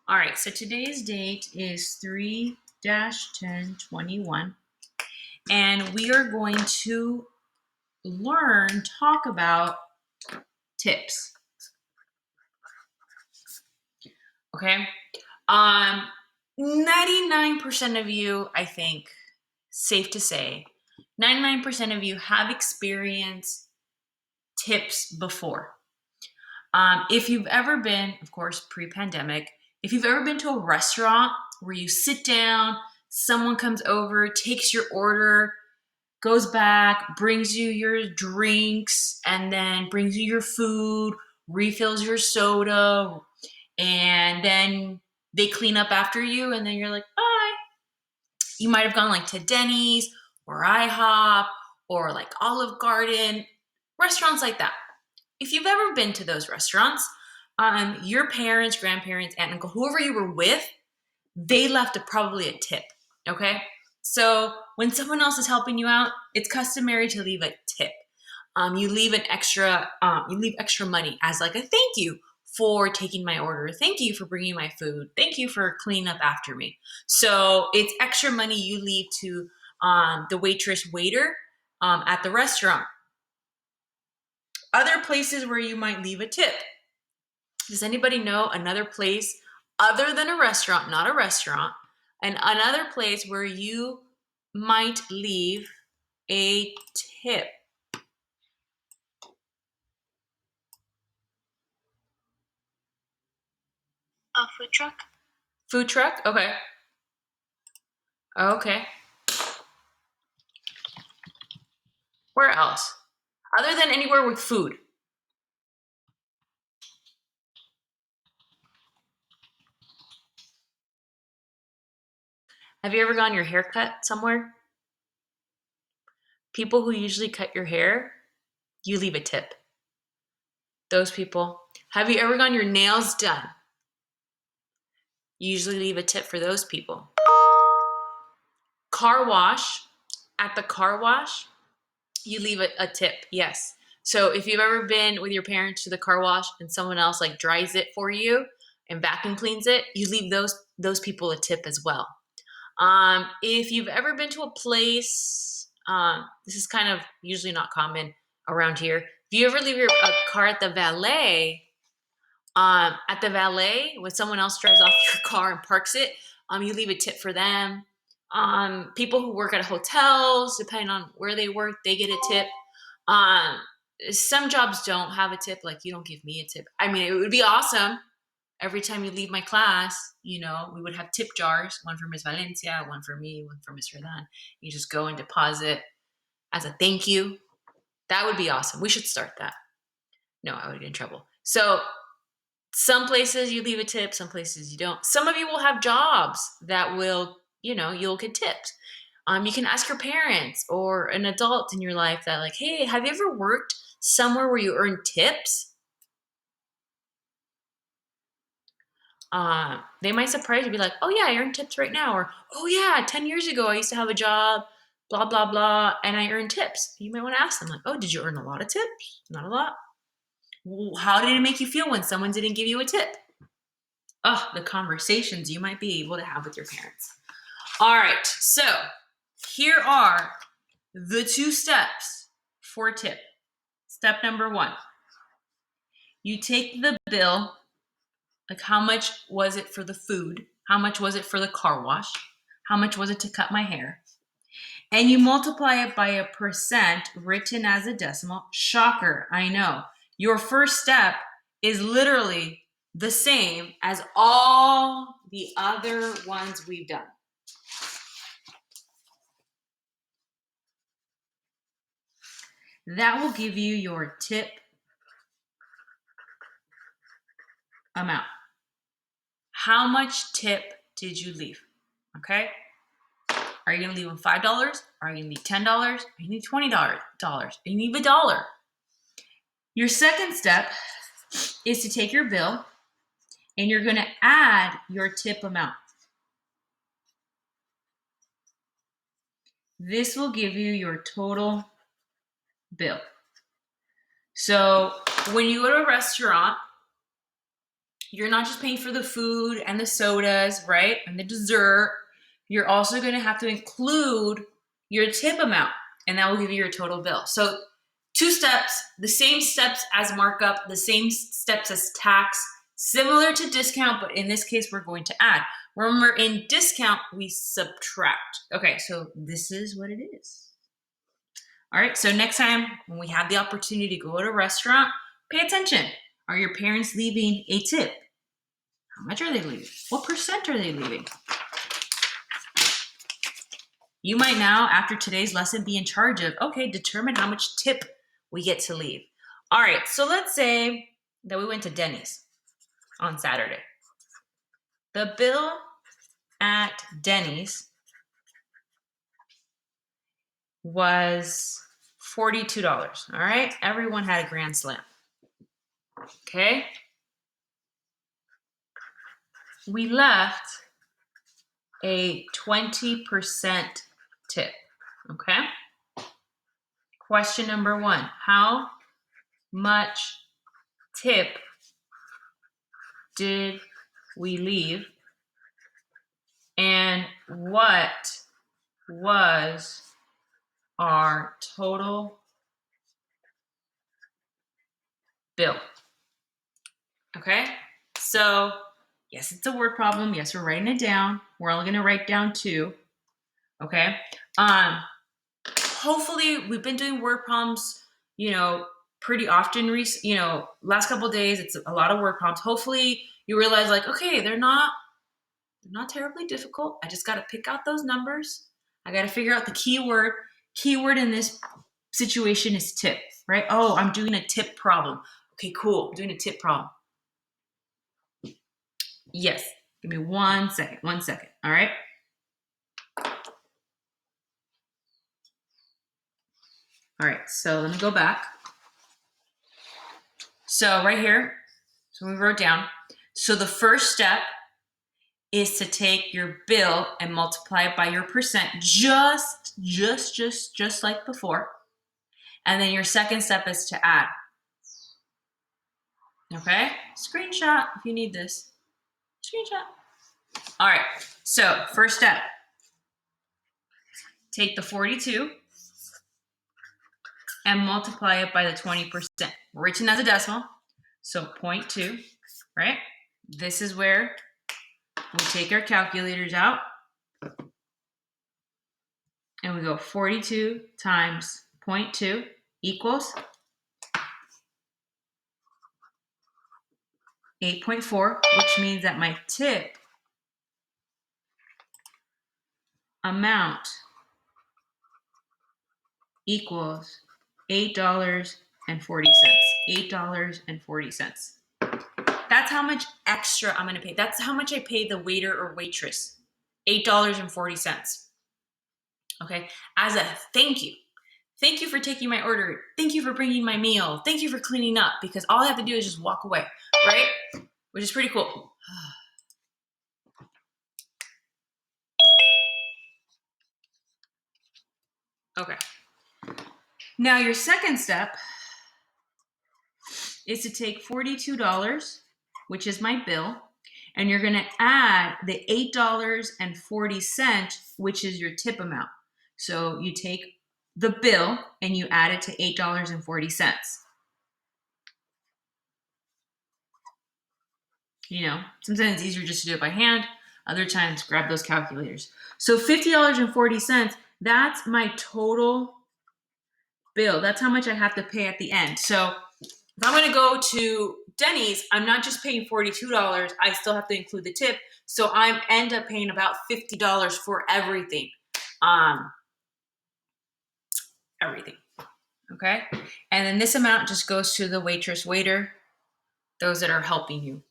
All right, so today's date is 3-10-21, and we are going to talk about tips. Okay? 99% of you, I think, safe to say, 99% of you have experienced tips before. If you've ever been, of course, pre-pandemic, if you've ever been to a restaurant where you sit down, someone comes over, takes your order, goes back, brings you your drinks, and then brings you your food, refills your soda, and then they clean up after you, and then you're like, bye. You might have gone like to Denny's or IHOP or like Olive Garden, restaurants like that. If you've ever been to those restaurants, your parents, grandparents, aunt, uncle, whoever you were with, they left probably a tip. Okay, so when someone else is helping you out, it's customary to leave a tip. You leave extra money as like a thank you for taking my order. Thank you for bringing my food. Thank you for cleaning up after me. So it's extra money you leave to the waitress, waiter at the restaurant. Other places where you might leave a tip. Does anybody know another place other than a restaurant, not a restaurant, and another place where you might leave a tip? A food truck. Food truck? Okay. Okay. Where else? Other than anywhere with food. Have you ever gotten your hair cut somewhere? People who usually cut your hair, you leave a tip. Those people. Have you ever gotten your nails done? You usually leave a tip for those people. Car wash. At the car wash, you leave a tip. Yes. So if you've ever been with your parents to the car wash and someone else like dries it for you and vacuum cleans it, you leave those people a tip as well. If you've ever been to a place, this is kind of usually not common around here. If you ever leave your car at the valet, when someone else drives off your car and parks it, you leave a tip for them. People who work at hotels, depending on where they work, they get a tip. Um, some jobs don't have a tip, like you don't give me a tip. I mean, it would be awesome. Every time you leave my class, we would have tip jars, one for Miss Valencia, one for me, one for Mr. Dan. You just go and deposit as a thank you. That would be awesome. We should start that. No, I would get in trouble. So some places you leave a tip, some places you don't. Some of you will have jobs that will, you'll get tips. You can ask your parents or an adult in your life that like, hey, have you ever worked somewhere where you earn tips? They might surprise you, be like, oh yeah, I earn tips right now. Or, oh yeah, 10 years ago, I used to have a job, blah, blah, blah, and I earn tips. You might want to ask them like, oh, did you earn a lot of tips? Not a lot. Well, how did it make you feel when someone didn't give you a tip? Oh, the conversations you might be able to have with your parents. All right, so here are the 2 steps for a tip. Step number 1, you take the bill, like how much was it for the food? How much was it for the car wash? How much was it to cut my hair? And you multiply it by a percent written as a decimal. Shocker, I know. Your first step is literally the same as all the other ones we've done. That will give you your tip amount. How much tip did you leave? Okay? Are you going to leave them $5? Are you going to leave $10? Are you going to leave $20? Are you going to leave $1? Your second step is to take your bill and you're going to add your tip amount. This will give you your total bill. So when you go to a restaurant, you're not just paying for the food and the sodas, right? And the dessert. You're also going to have to include your tip amount, and that will give you your total bill. So, 2 steps, the same steps as markup, the same steps as tax, similar to discount, but in this case, we're going to add. When we're in discount, we subtract. Okay, so this is what it is. All right, so next time when we have the opportunity to go to a restaurant, pay attention. Are your parents leaving a tip? How much are they leaving? What percent are they leaving? You might now, after today's lesson, be in charge of, okay, determine how much tip we get to leave. All right, so let's say that we went to Denny's on Saturday. The bill at Denny's was $42. All right, everyone had a grand slam. Okay, we left a 20% tip. Okay, question number 1: how much tip did we leave, and what was our total bill? Okay, so yes, it's a word problem. Yes, we're writing it down. We're only going to write down 2. Okay, hopefully we've been doing word problems, pretty often. Last couple of days, it's a lot of word problems. Hopefully you realize, like, okay, they're not terribly difficult. I just got to pick out those numbers. I got to figure out the keyword. Keyword in this situation is tip, right? Oh, I'm doing a tip problem. Okay, cool. I'm doing a tip problem. Yes. Give me 1 second. 1 second. All right. All right. So let me go back. So right here, so we wrote down. So the first step is to take your bill and multiply it by your percent, just like before. And then your second step is to add. Okay? Screenshot if you need this. Screenshot. All right. So first step, take the 42 and multiply it by the 20%. Written as a decimal. So 0.2, right? This is where we take our calculators out. And we go 42 times 0.2 equals 8.4, which means that my tip amount equals $8.40. $8.40. That's how much extra I'm going to pay. That's how much I pay the waiter or waitress. $8.40. Okay? As a thank you. Thank you for taking my order. Thank you for bringing my meal. Thank you for cleaning up, because all I have to do is just walk away, right? Which is pretty cool. Okay. Now your second step is to take $42, which is my bill, and you're going to add the $8.40, which is your tip amount. So you take the bill and you add it to $8.40. Sometimes it's easier just to do it by hand. Other times, grab those calculators. So $50.40, that's my total bill. That's how much I have to pay at the end. So if I'm going to go to Denny's, I'm not just paying $42. I still have to include the tip. So I end up paying about $50 for everything. Everything. Okay? And then this amount just goes to the waitress, waiter, those that are helping you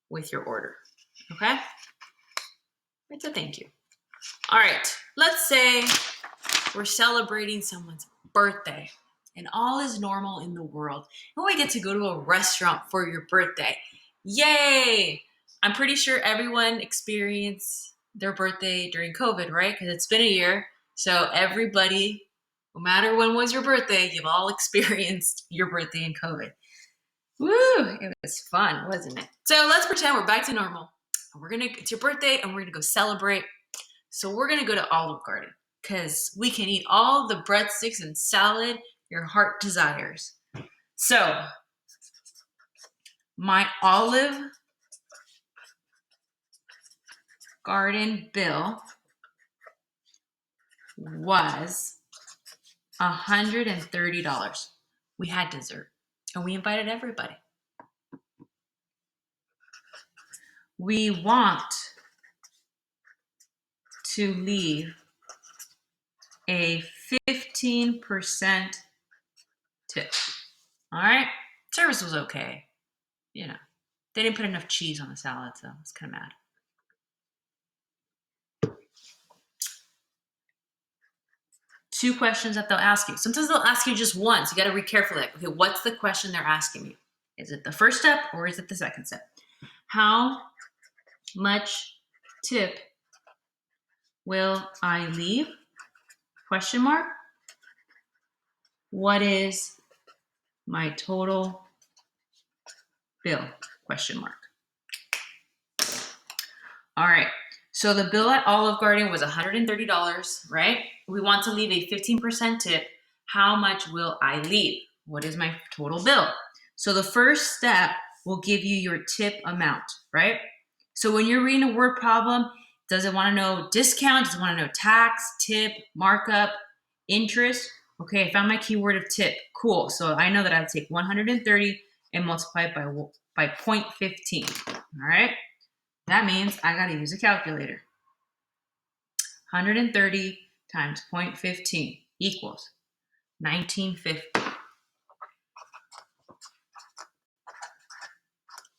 with your order. Okay? It's a thank you. All right. Let's say we're celebrating someone's birthday and all is normal in the world. And we get to go to a restaurant for your birthday. Yay! I'm pretty sure everyone experienced their birthday during COVID, right? Because it's been a year. So everybody, no matter when was your birthday, you've all experienced your birthday in COVID. Woo! It was fun, wasn't it? So let's pretend we're back to normal. It's your birthday and we're gonna go celebrate. So we're gonna go to Olive Garden because we can eat all the breadsticks and salad your heart desires. So my Olive Garden bill was $130. We had dessert and we invited everybody. We want to leave a 15% tip. All right? Service was okay. You know, they didn't put enough cheese on the salad, so I was kind of mad. Two questions that they'll ask you. Sometimes they'll ask you just once. You got to read carefully. Like, okay, what's the question they're asking you? Is it the first step or is it the second step? How much tip will I leave? Question mark. What is my total bill? Question mark. All right. So the bill at Olive Garden was $130, right? We want to leave a 15% tip. How much will I leave? What is my total bill? So the first step will give you your tip amount, right? So when you're reading a word problem, does it want to know discount? Does it want to know tax, tip, markup, interest? Okay, I found my keyword of tip. Cool. So I know that I have to take 130 and multiply it by 0.15. All right. That means I got to use a calculator. 130 times 0.15 equals 1950.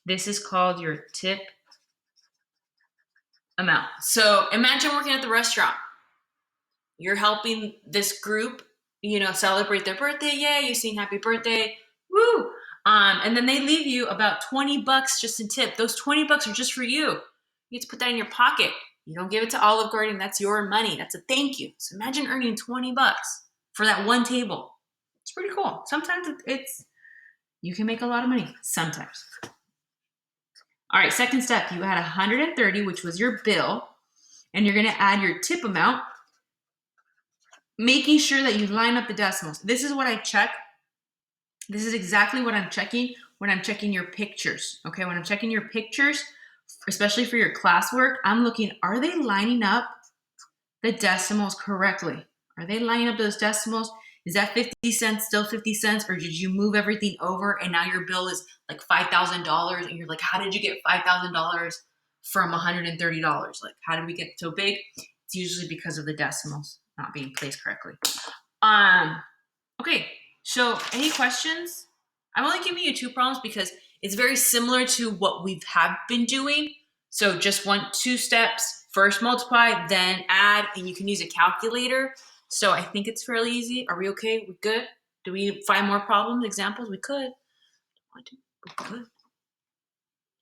This is called your tip amount. So imagine working at the restaurant. You're helping this group, celebrate their birthday. Yay, you sing happy birthday. Woo! And then they leave you about $20 just in tip. Those $20 are just for you. You get to put that in your pocket. You don't give it to Olive Garden. That's your money. That's a thank you. So imagine earning $20 for that one table. It's pretty cool. Sometimes you can make a lot of money. Sometimes. All right, second step. You had 130, which was your bill, and you're going to add your tip amount, making sure that you line up the decimals. This is what I check. This is exactly what I'm checking when I'm checking your pictures. Okay, when I'm checking your pictures, especially for your classwork, I'm looking, are they lining up the decimals correctly? Are they lining up those decimals? Is that 50 cents still 50 cents? Or did you move everything over and now your bill is like $5,000 and you're like, how did you get $5,000 from $130? Like, how did we get so big? It's usually because of the decimals not being placed correctly. Okay, so any questions? I'm only giving you two problems because it's very similar to what we have been doing. So just two steps. First multiply, then add, and you can use a calculator. So I think it's fairly easy. Are we okay? We good? Do we find more problems, examples? We could. We could.